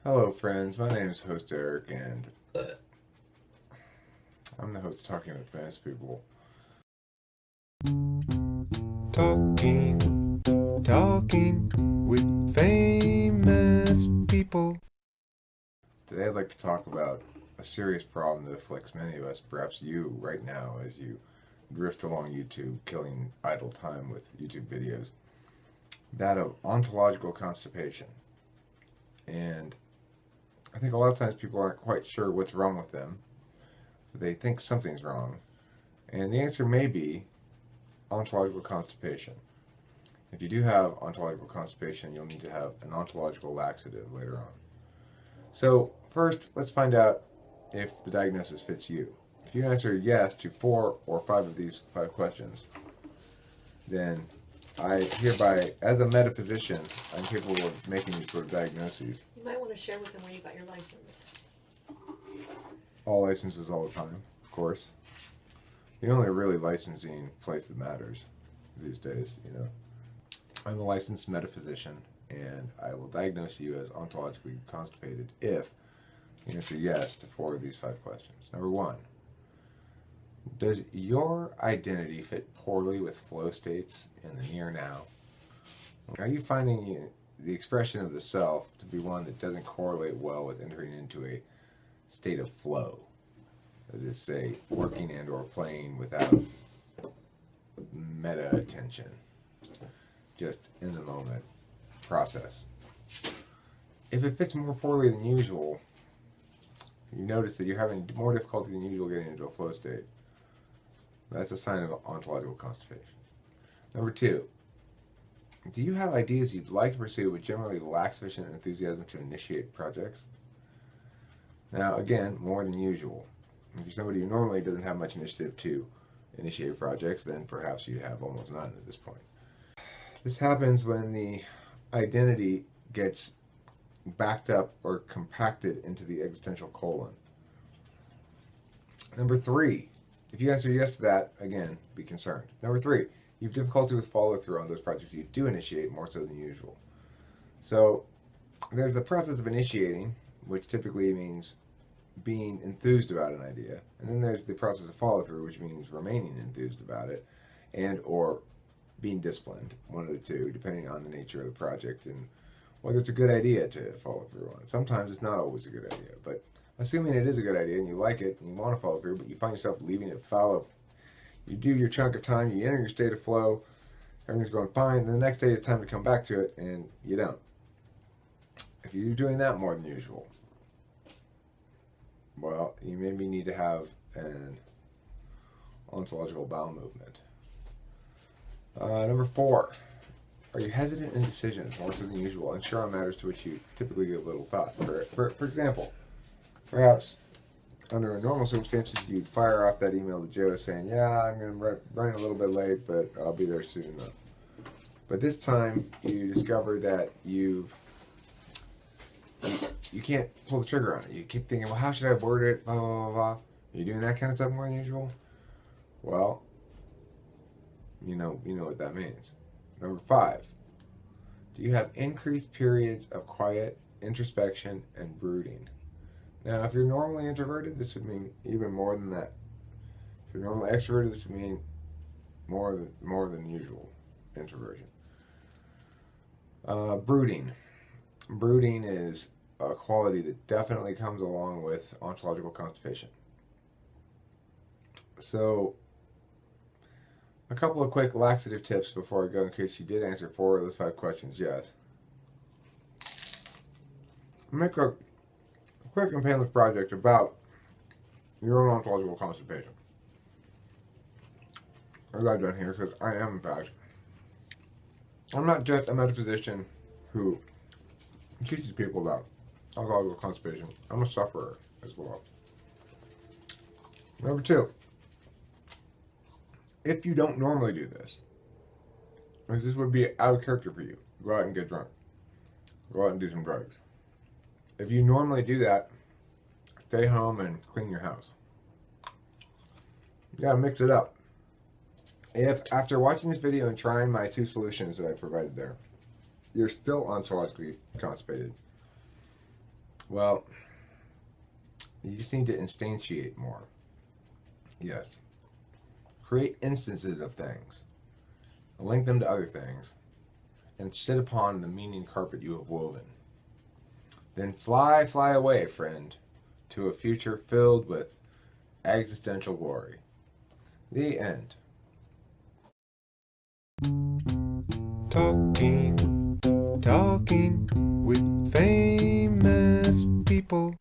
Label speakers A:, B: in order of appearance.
A: Hello friends, my name is host Eric and I'm the host of Talking with Famous People.
B: Talking with famous people.
A: Today I'd like to talk about a serious problem that afflicts many of us, perhaps you right now as you drift along YouTube, killing idle time with YouTube videos. That of ontological constipation. And I think a lot of times people aren't quite sure what's wrong with them. They think something's wrong. And the answer may be ontological constipation. If you do have ontological constipation, you'll need to have an ontological laxative later on. So first, let's find out if the diagnosis fits you. If you answer yes to 4 or 5 of these 5 questions, then I hereby, as a metaphysician, I'm capable of making these sort of diagnoses.
C: You might want to share with them where you got your license.
A: All licenses all the time, of course. The only really licensing place that matters these days, I'm a licensed metaphysician, and I will diagnose you as ontologically constipated if you answer yes to 4 of these 5 questions. Number 1, does your identity fit poorly with flow states in the near now? Are you finding the expression of the self to be one that doesn't correlate well with entering into a state of flow? That is, say, working and or playing without meta attention, just in the moment process. If it fits more poorly than usual, you notice that you're having more difficulty than usual getting into a flow state, that's a sign of ontological constipation. Number 2, do you have ideas you'd like to pursue but generally lack sufficient enthusiasm to initiate projects? Now, again, more than usual. If you're somebody who normally doesn't have much initiative to initiate projects, then perhaps you have almost none at this point. This happens when the identity gets backed up or compacted into the existential colon. Number 3, if you answer yes to that, again, be concerned. Number 3, you have difficulty with follow-through on those projects you do initiate more so than usual. So there's the process of initiating, which typically means being enthused about an idea, and then there's the process of follow-through, which means remaining enthused about it and or being disciplined, one of the two, depending on the nature of the project and whether it's a good idea to follow through on it. Sometimes it's not always a good idea, but assuming it is a good idea and you like it and you want to follow through, but you find yourself leaving it fallow, you do your chunk of time, you enter your state of flow, everything's going fine, and the next day it's time to come back to it, and you don't. If you're doing that more than usual, well, you maybe need to have an ontological bowel movement. Number 4, are you hesitant in decisions more so than usual, unsure on matters to which you typically give little thought? For example, perhaps under normal circumstances you'd fire off that email to Joe saying, yeah, I'm going to run a little bit late, but I'll be there soon enough. But this time you discover that you can't pull the trigger on it. You keep thinking, well, how should I word it, blah, blah, blah, blah. Are you doing that kind of stuff more than usual? Well, you know what that means. Number 5, do you have increased periods of quiet introspection and brooding? Now, if you're normally introverted, this would mean even more than that. If you're normally extroverted, this would mean more than usual introversion. Brooding. Brooding is a quality that definitely comes along with ontological constipation. So, a couple of quick laxative tips before I go in case you did answer 4 of those 5 questions yes. Make a quick and painless project about your own ontological constipation. As I've done here, because I am, in fact, I'm not just a metaphysician who teaches people about ontological constipation. I'm a sufferer as well. Number 2, if you don't normally do this, because this would be out of character for you, go out and get drunk. Go out and do some drugs. If you normally do that, stay home and clean your house. You gotta mix it up. If after watching this video and trying my 2 solutions that I provided there, you're still ontologically constipated, Well, you just need to instantiate more. Yes. Create instances of things. Link them to other things. And sit upon the meaning carpet you have woven. Then fly, fly away, friend, to a future filled with existential glory. The end.
B: Talking with famous people.